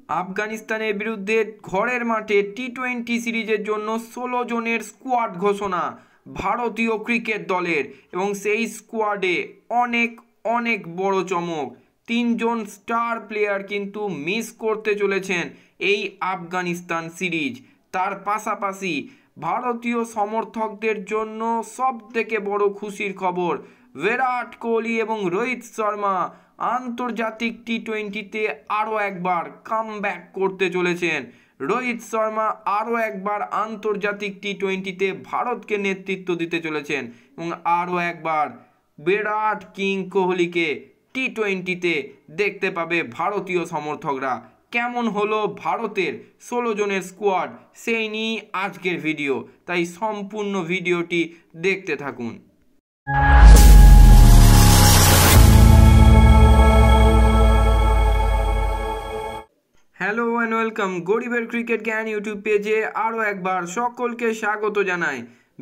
আফগানিস্তানের বিরুদ্ধে ঘরের মাঠে টি-20 সিরিজের জন্য 16 জনের স্কোয়াড ঘোষণা ভারতীয় ক্রিকেট দলের এবং সেই স্কোয়াডে অনেক অনেক বড় চমক। 3 জন স্টার প্লেয়ার কিন্তু মিস করতে চলেছেন এই আফগানিস্তান সিরিজ। তার পাশাপাশি ভারতীয় সমর্থকদের জন্য সবথেকে বড় খুশির খবর, বিরাট কোহলি এবং রোহিত শর্মা আন্তর্জাতিক টি-20তে আরও একবার কামব্যাক করতে চলেছেন। রোহিত শর্মা আরও একবার আন্তর্জাতিক টি-20তে ভারতকে নেতৃত্ব দিতে চলেছেন এবং আরও একবার বিরাট কিং কোহলিকে টি-20তে দেখতে পাবে ভারতীয় সমর্থকরা। কেমন হলো ভারতের 16 জনের স্কোয়াড, সেই নিয়ে আজকের ভিডিও, তাই সম্পূর্ণ ভিডিওটি দেখতে থাকুন। হ্যালো অ্যান্ড ওয়েলকাম গরিবের ক্রিকেট জ্ঞান ইউটিউব পেজে আরও একবার সকলকে স্বাগত জানাই।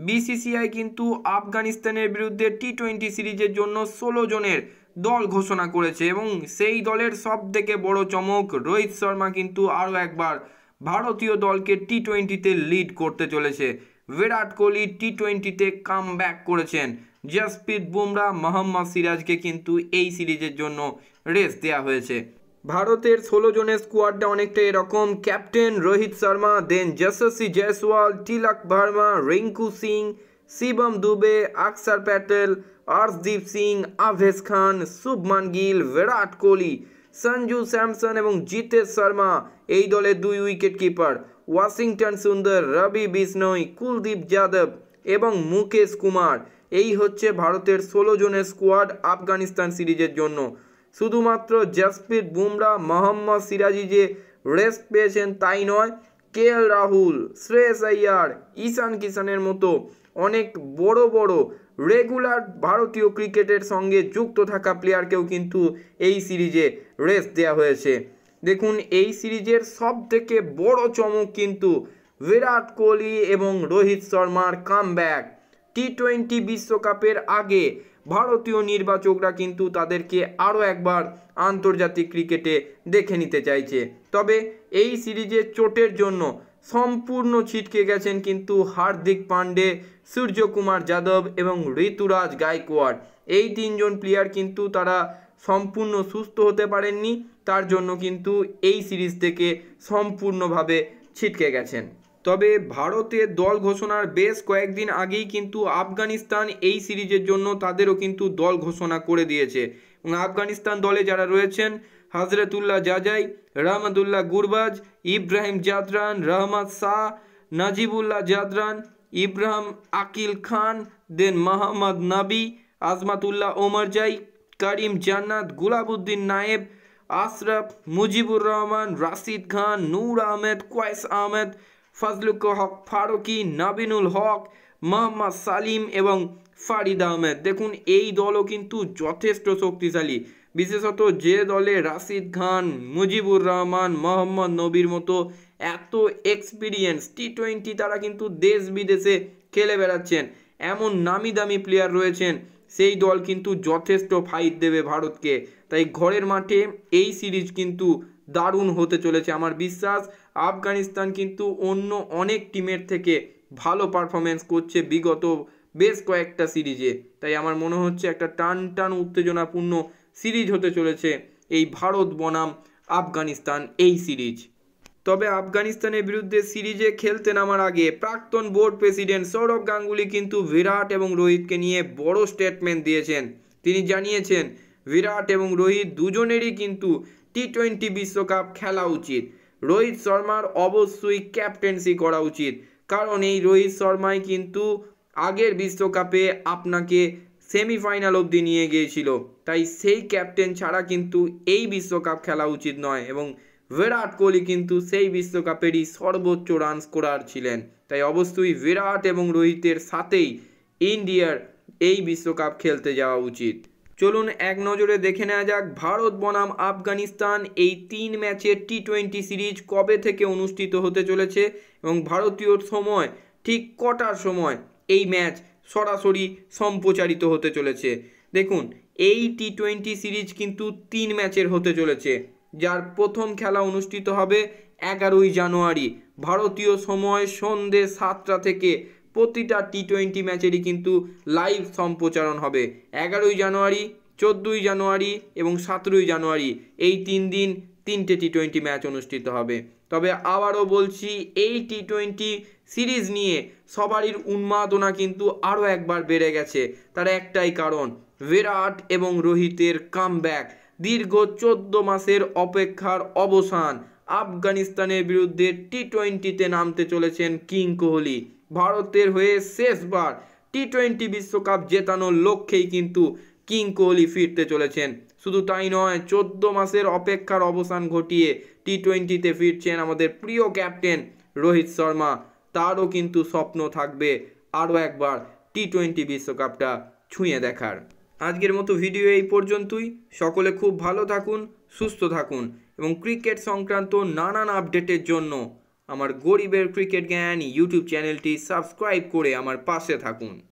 বিসিসিআই কিন্তু আফগানিস্তানের বিরুদ্ধে টি-20 সিরিজের জন্য 16 জনের দল ঘোষণা করেছে এবং সেই দলের সব থেকে বড় চমক, রোহিত শর্মা কিন্তু আরও একবার ভারতীয় দলকে টি-20তে লিড করতে চলেছে। বিরাট কোহলি টি-20তে কামব্যাক করেছেন। জসপ্রীত বুমরাহ, মোহাম্মদ সিরাজকে কিন্তু এই সিরিজের জন্য রেস্ট দেওয়া হয়েছে। ভারতের 16 জনের স্কোয়াডটা অনেকটা এরকম: ক্যাপ্টেন রোহিত শর্মা, দেন যশস্বী জয়সওয়াল, তিলক ভার্মা, রিঙ্কু সিং, শিবম দুবে, অক্ষর প্যাটেল, অর্শদীপ সিং, আভেশ খান, শুভমান গিল, বিরাট কোহলি, সঞ্জু স্যামসন এবং জিতেশ শর্মা এই দলের 2 উইকেট কিপার, ওয়াশিংটন সুন্দর, রবি বিষ্ণই, কুলদীপ যাদব এবং মুকেশ কুমার। এই হচ্ছে ভারতের 16 জনের স্কোয়াড আফগানিস্তান সিরিজের জন্য। শুধুমাত্র জসপ্রীত বুমরাহ, মোহাম্মদ সিরাজি যে রেস্ট পেয়েছেন তাই নয়, কেএল রাহুল, শ্রেয়স আইয়ার, ঈশান কিষানের মতো অনেক বড় বড় রেগুলার ভারতীয় ক্রিকেটের সঙ্গে যুক্ত থাকা প্লেয়ারকেও কিন্তু এই সিরিজে রেস্ট দেওয়া হয়েছে। দেখুন, এই সিরিজের সব থেকে বড় চমক কিন্তু বিরাট কোহলি এবং রোহিত শর্মার কামব্যাক। টি-20 বিশ্বকাপের আগে ভারতীয় নির্বাচকরা কিন্তু তাদেরকে আরও একবার আন্তর্জাতিক ক্রিকেটে দেখে নিতে চাইছে। তবে এই সিরিজে চোটের জন্য সম্পূর্ণ ছিটকে গেছেন কিন্তু হার্দিক পান্ডে, সূর্যকুমার যাদব এবং ঋতুরাজ গায়কোয়াড়। এই 3 জন প্লেয়ার কিন্তু তারা সম্পূর্ণ সুস্থ হতে পারেননি, তার জন্য কিন্তু এই সিরিজ থেকে সম্পূর্ণভাবে ছিটকে গেছেন। তবে ভারতের দল ঘোষণার বেশ কয়েকদিন আগেই কিন্তু আফগানিস্তান এই সিরিজের জন্য তাদেরও কিন্তু দল ঘোষণা করে দিয়েছে এবং আফগানিস্তান দলে যারা রয়েছেন, হজরতুল্লাহ জাজাই, রহমতুল্লাহ গুরবাজ, ইব্রাহিম জাদরান, রহমত শাহ, নাজিবুল্লাহ জাদরান, ইব্রাহিম আকিল খান, দেন মোহাম্মদ নবী, আজমাতুল্লাহ ওমরজাই, করিম জান্নাত, গুলাবুদ্দিন নায়েব, আশরাফ, মুজিবুর রহমান, রাশিদ খান, নূর আহমেদ, কোয়েস আহমেদ, ফজলুল হক ফারুকি, নাবিনুল হক, মোহাম্মদ সালিম এবং ফারিদ আহমেদ। দেখুন, এই দলও কিন্তু যথেষ্ট শক্তিশালী, বিশেষত যে দলে রাশিদ খান, মুজিবুর রহমান, মোহাম্মদ নবীর মতো এত এক্সপিরিয়েন্স, টি-20 তারা কিন্তু দেশ বিদেশে খেলে বেড়াচ্ছেন, এমন নামি দামি প্লেয়ার রয়েছেন, সেই দল কিন্তু যথেষ্ট ফাইট দেবে ভারতকে। তাই ঘরের মাঠে এই সিরিজ কিন্তু দারুণ হতে চলেছে। আমার বিশ্বাস আফগানিস্তান কিন্তু অন্য অনেক টিমের থেকে ভালো পারফরমেন্স করছে বিগত বেশ কয়েকটা সিরিজে। তাই আমার মনে হচ্ছে একটা টান টান উত্তেজনাপূর্ণ সিরিজ হতে চলেছে এই ভারত বনাম আফগানিস্তান এই সিরিজ। তবে আফগানিস্তানের বিরুদ্ধে সিরিজে খেলতে নামার আগে প্রাক্তন বোর্ড প্রেসিডেন্ট সৌরভ গাঙ্গুলি কিন্তু বিরাট এবং রোহিতকে নিয়ে বড় স্টেটমেন্ট দিয়েছেন। তিনি জানিয়েছেন বিরাট এবং রোহিত দুজনেরই কিন্তু টি-20 বিশ্বকাপ খেলা উচিত। রোহিত শর্মার অবশ্যই ক্যাপ্টেন্সি করা উচিত, কারণ এই রোহিত শর্মাই কিন্তু আগের বিশ্বকাপে আপনাকে সেমিফাইনাল অবধি নিয়ে গিয়েছিল। তাই সেই ক্যাপ্টেন ছাড়া কিন্তু এই বিশ্বকাপ খেলা উচিত নয় এবং বিরাট কোহলি কিন্তু সেই বিশ্বকাপেরই সর্বোচ্চ রান স্কোরার ছিলেন। তাই অবশ্যই বিরাট এবং রোহিতের সাথেই ইন্ডিয়ার এই বিশ্বকাপ খেলতে যাওয়া উচিত। চলুন এক নজরে দেখে নেওয়া যাক ভারত বনাম আফগানিস্তান এই 3 ম্যাচের টি-20 সিরিজ কবে থেকে অনুষ্ঠিত হতে চলেছে এবং ভারতীয় সময় ঠিক কটার সময় এই ম্যাচ সরাসরি সম্প্রচারিত হতে চলেছে। দেখুন, এই টি-20 সিরিজ কিন্তু 3 ম্যাচের হতে চলেছে, যার প্রথম খেলা অনুষ্ঠিত হবে 11ই জানুয়ারি ভারতীয় সময় সন্ধ্যে 7টা থেকে। প্রতিটা টি20 ম্যাচেরই কিন্তু লাইভ সম্প্রচারণ হবে 11ই জানুয়ারি, 14ই জানুয়ারি এবং 17ই জানুয়ারি। এই 3 দিন 3টে টি20 ম্যাচ অনুষ্ঠিত হবে। তবে আবারও বলছি, এই টি20 সিরিজ নিয়ে সবারই উন্মাদনা কিন্তু আরও একবার বেড়ে গেছে। তার একটাই কারণ, বিরাট এবং রোহিতের কামব্যাক। দীর্ঘ 14 মাসের অপেক্ষার অবসান। আফগানিস্তানের বিরুদ্ধে টি20তে নামতে চলেছেন কিং কোহলি। ভারতের হয়ে শেষবার টি20 বিশ্বকাপ জেতানোর লক্ষ্যেই কিন্তু কিং কোহলি ফিরতে চলেছেন। শুধু তাই নয়, 14 মাসের অপেক্ষার অবসান ঘটিয়ে টি20তে ফিরছেন আমাদের প্রিয় ক্যাপ্টেন রোহিত শর্মা। তারও কিন্তু স্বপ্ন থাকবে আরও একবার টি20 বিশ্বকাপটা ছুঁয়ে দেখার। আজকের মতো ভিডিও এই পর্যন্তই। সকলে খুব ভালো থাকুন, সুস্থ থাকুন এবং ক্রিকেট সংক্রান্ত নানান আপডেটের জন্য আমার গরিবের ক্রিকেট জ্ঞান ইউটিউব চ্যানেলটি সাবস্ক্রাইব করে আমার পাশে থাকুন।